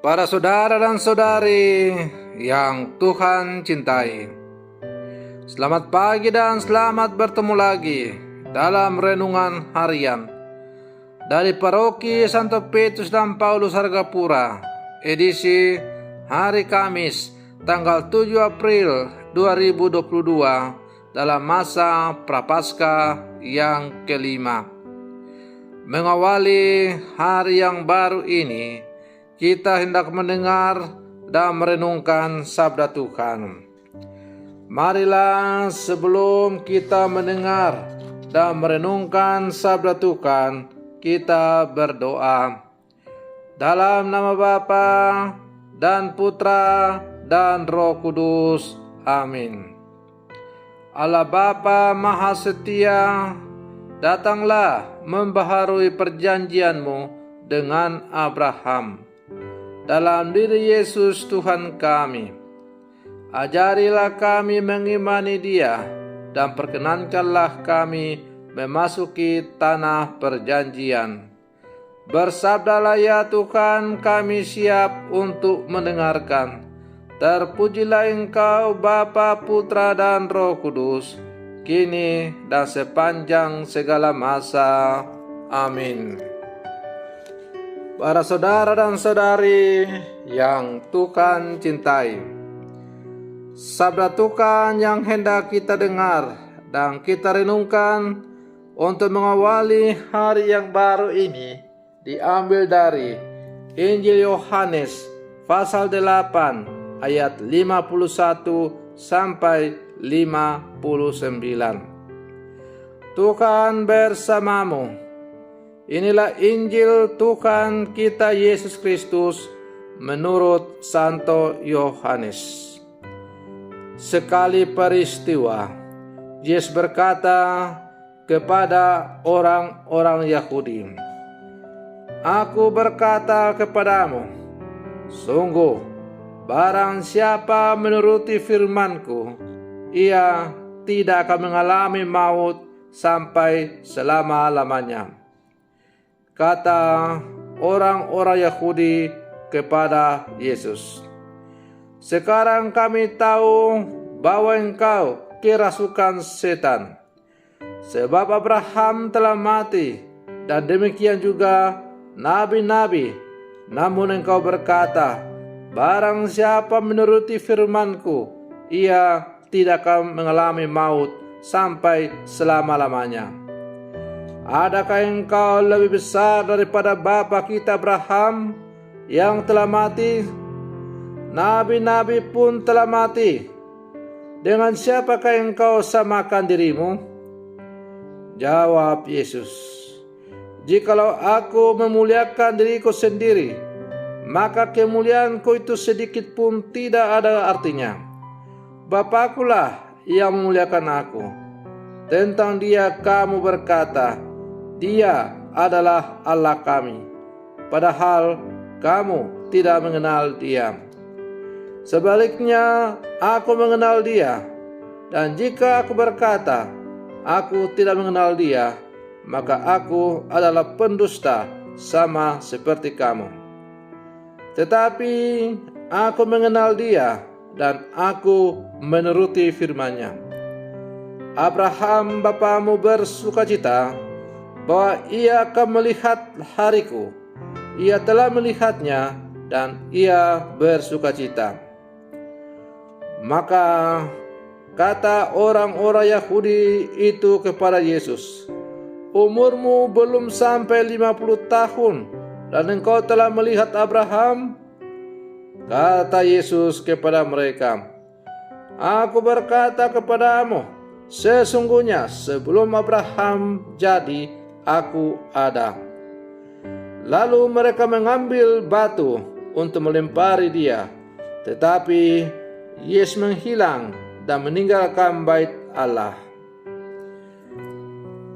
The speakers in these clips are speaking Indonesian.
Para saudara dan saudari yang Tuhan cintai, selamat pagi dan selamat bertemu lagi dalam renungan harian dari Paroki Santo Petrus dan Paulus Hargapura, edisi hari Kamis tanggal 7 April 2022 dalam masa Prapaskah yang kelima. Mengawali hari yang baru ini, kita hendak mendengar dan merenungkan sabda Tuhan. Marilah sebelum kita mendengar dan merenungkan sabda Tuhan, kita berdoa. Dalam nama Bapa dan Putra dan Roh Kudus. Amin. Allah Bapa Maha Setia, datanglah membaharui perjanjian-Mu dengan Abraham. Dalam diri Yesus Tuhan kami, ajarilah kami mengimani Dia dan perkenankanlah kami memasuki tanah perjanjian. Bersabdalah ya Tuhan, kami siap untuk mendengarkan. Terpujilah Engkau Bapa, Putra dan Roh Kudus, kini dan sepanjang segala masa. Amin. Para saudara dan saudari yang Tuhan cintai, sabda Tuhan yang hendak kita dengar dan kita renungkan untuk mengawali hari yang baru ini diambil dari Injil Yohanes pasal 8 ayat 51 sampai 59. Tuhan bersamamu. Inilah Injil Tuhan kita Yesus Kristus menurut Santo Yohanes. Sekali peristiwa, Yesus berkata kepada orang-orang Yahudi, "Aku berkata kepadamu, sungguh, barang siapa menuruti firman-Ku, ia tidak akan mengalami maut sampai selama-lamanya." Kata orang-orang Yahudi kepada Yesus, "Sekarang kami tahu bahwa Engkau kerasukan setan, sebab Abraham telah mati dan demikian juga nabi-nabi. Namun Engkau berkata, barang siapa menuruti firman-Ku, ia tidak akan mengalami maut sampai selama-lamanya. Adakah engkau lebih besar daripada bapa kita Abraham yang telah mati? Nabi-nabi pun telah mati. Dengan siapakah engkau samakan dirimu?" Jawab Yesus, "Jikalau aku memuliakan diriku sendiri, maka kemuliaanku itu sedikit pun tidak ada artinya. Bapa-Kulah yang memuliakan aku. Tentang Dia kamu berkata, Dia adalah Allah kami, padahal kamu tidak mengenal Dia. Sebaliknya, aku mengenal Dia, dan jika aku berkata, aku tidak mengenal Dia, maka aku adalah pendusta sama seperti kamu. Tetapi aku mengenal Dia, dan aku menuruti firman-Nya. Abraham bapamu bersukacita bahwa ia akan melihat hariku. Ia telah melihatnya dan ia bersukacita." Maka kata orang-orang Yahudi itu kepada Yesus, "Umurmu belum sampai 50 tahun dan engkau telah melihat Abraham?" Kata Yesus kepada mereka, "Aku berkata kepadamu, sesungguhnya sebelum Abraham jadi, Aku ada." Lalu mereka mengambil batu untuk melempari Dia, tetapi Yesus menghilang dan meninggalkan bait Allah.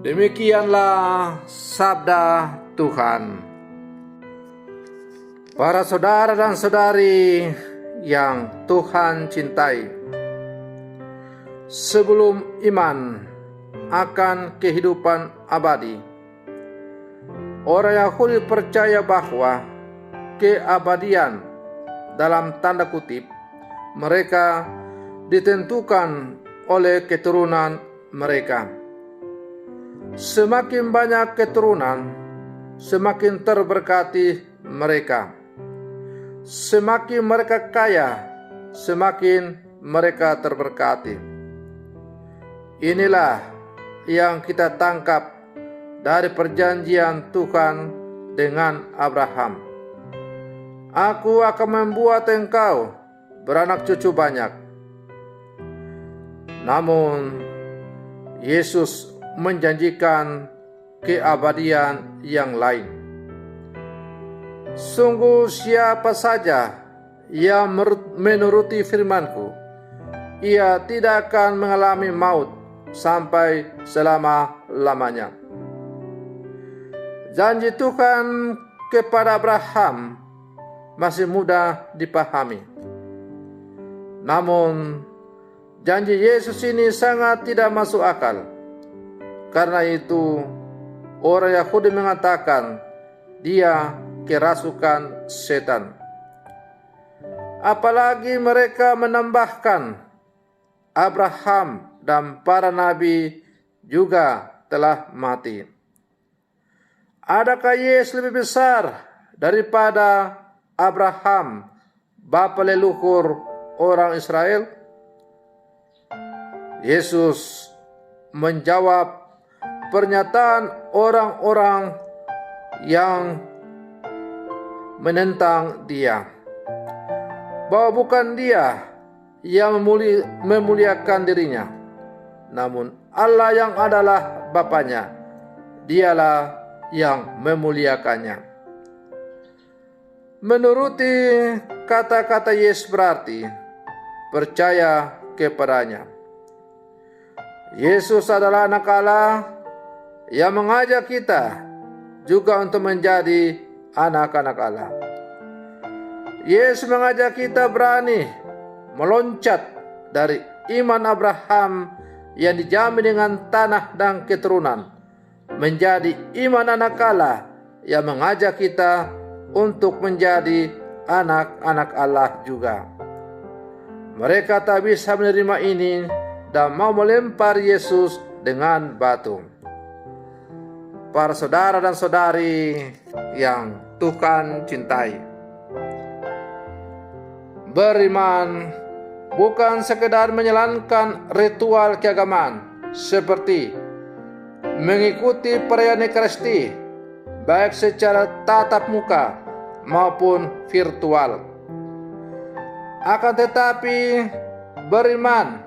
Demikianlah sabda Tuhan. Para saudara dan saudari yang Tuhan cintai, sebelum iman akan kehidupan abadi, orang Yahudi percaya bahwa keabadian dalam tanda kutip, mereka ditentukan oleh keturunan mereka. Semakin banyak keturunan, semakin terberkati mereka. Semakin mereka kaya, semakin mereka terberkati. Inilah yang kita tangkap dari perjanjian Tuhan dengan Abraham. Aku akan membuat engkau beranak cucu banyak. Namun, Yesus menjanjikan keabadian yang lain. Sungguh siapa saja yang menuruti firman-Ku, ia tidak akan mengalami maut sampai selama-lamanya. Janji Tuhan kepada Abraham masih mudah dipahami. Namun, janji Yesus ini sangat tidak masuk akal. Karena itu, orang Yahudi mengatakan dia kerasukan setan. Apalagi mereka menambahkan Abraham dan para nabi juga telah mati. Adakah Yesus lebih besar daripada Abraham, bapa leluhur orang Israel? Yesus menjawab pernyataan orang-orang yang menentang dia, bahwa bukan dia yang memuliakan dirinya, namun Allah yang adalah Bapanya, dialah yang memuliakannya. Menuruti kata-kata Yesus berarti percaya kepadanya. Yesus adalah anak Allah yang mengajak kita juga untuk menjadi anak-anak Allah. Yesus mengajak kita berani meloncat dari iman Abraham yang dijamin dengan tanah dan keturunan menjadi iman anak Allah yang mengajak kita untuk menjadi anak-anak Allah juga. Mereka tak bisa menerima ini dan mau melempar Yesus dengan batu. Para saudara dan saudari yang Tuhan cintai, beriman bukan sekedar menjalankan ritual keagamaan seperti mengikuti perayaan Ekaristi, baik secara tatap muka maupun virtual. Akan tetapi, beriman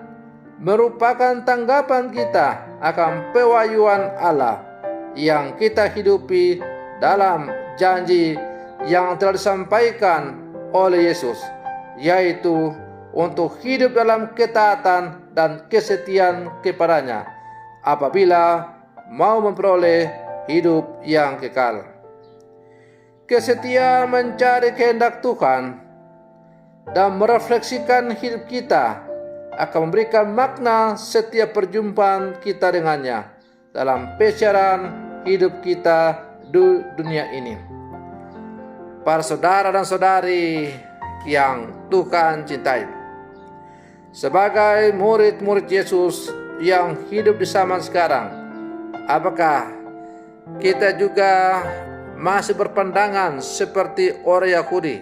merupakan tanggapan kita akan pewahyuan Allah yang kita hidupi dalam janji yang telah disampaikan oleh Yesus, yaitu untuk hidup dalam ketaatan dan kesetiaan kepadanya apabila mau memperoleh hidup yang kekal. Kesetiaan mencari kehendak Tuhan dan merefleksikan hidup kita akan memberikan makna setiap perjumpaan kita dengannya dalam pencarian hidup kita di dunia ini. Para saudara dan saudari yang Tuhan cintai, sebagai murid-murid Yesus yang hidup di zaman sekarang, apakah kita juga masih berpandangan seperti orang Yahudi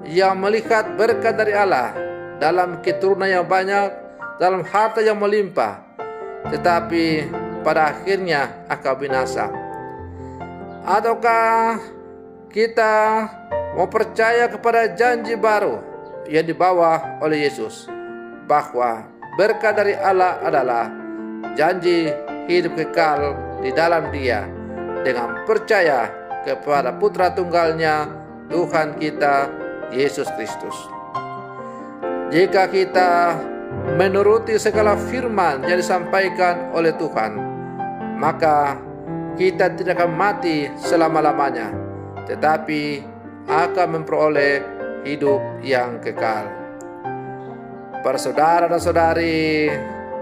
yang melihat berkat dari Allah dalam keturunan yang banyak, dalam harta yang melimpah, tetapi pada akhirnya akan binasa? Ataukah kita mau percaya kepada janji baru yang dibawa oleh Yesus, bahwa berkat dari Allah adalah janji hidup kekal di dalam Dia dengan percaya kepada Putra Tunggalnya, Tuhan kita Yesus Kristus? Jika kita menuruti segala firman yang disampaikan oleh Tuhan, maka kita tidak akan mati selama-lamanya, tetapi akan memperoleh hidup yang kekal. Para saudara dan saudari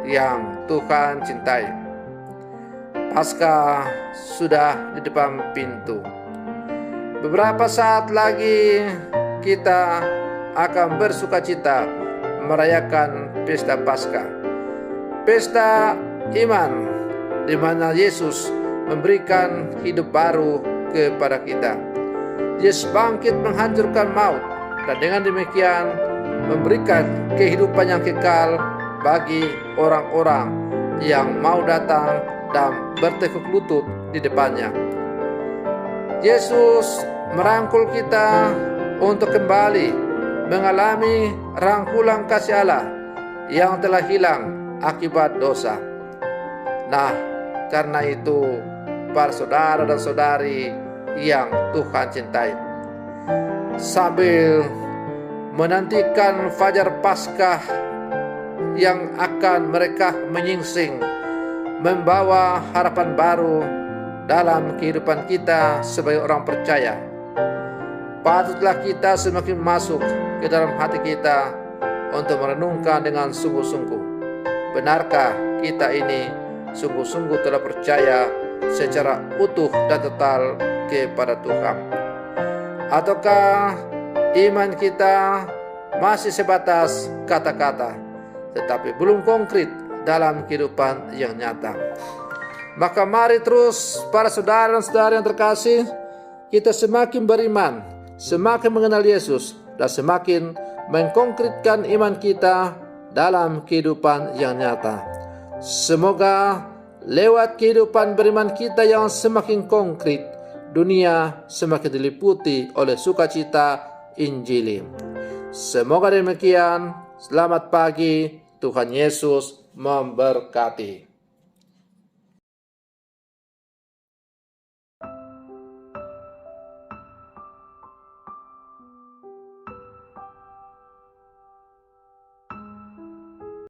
yang Tuhan cintai, Paskah sudah di depan pintu. Beberapa saat lagi kita akan bersukacita merayakan pesta Paskah. Pesta iman di mana Yesus memberikan hidup baru kepada kita. Yesus bangkit menghancurkan maut dan dengan demikian memberikan kehidupan yang kekal bagi orang-orang yang mau datang dan bertekuk lutut di depannya. Yesus merangkul kita untuk kembali mengalami rangkulan kasih Allah yang telah hilang akibat dosa. Nah, karena itu para saudara dan saudari yang Tuhan cintai, sambil menantikan fajar Paskah yang akan mereka menyingsing, membawa harapan baru dalam kehidupan kita sebagai orang percaya, patutlah kita semakin masuk ke dalam hati kita untuk merenungkan dengan sungguh-sungguh, benarkah kita ini sungguh-sungguh telah percaya secara utuh dan total kepada Tuhan, ataukah iman kita masih sebatas kata-kata tetapi belum konkret dalam kehidupan yang nyata. Maka mari terus para saudara dan saudari yang terkasih, kita semakin beriman, semakin mengenal Yesus, dan semakin mengkonkretkan iman kita dalam kehidupan yang nyata. Semoga lewat kehidupan beriman kita yang semakin konkret, dunia semakin diliputi oleh sukacita Injili. Semoga demikian. Selamat pagi, Tuhan Yesus memberkati.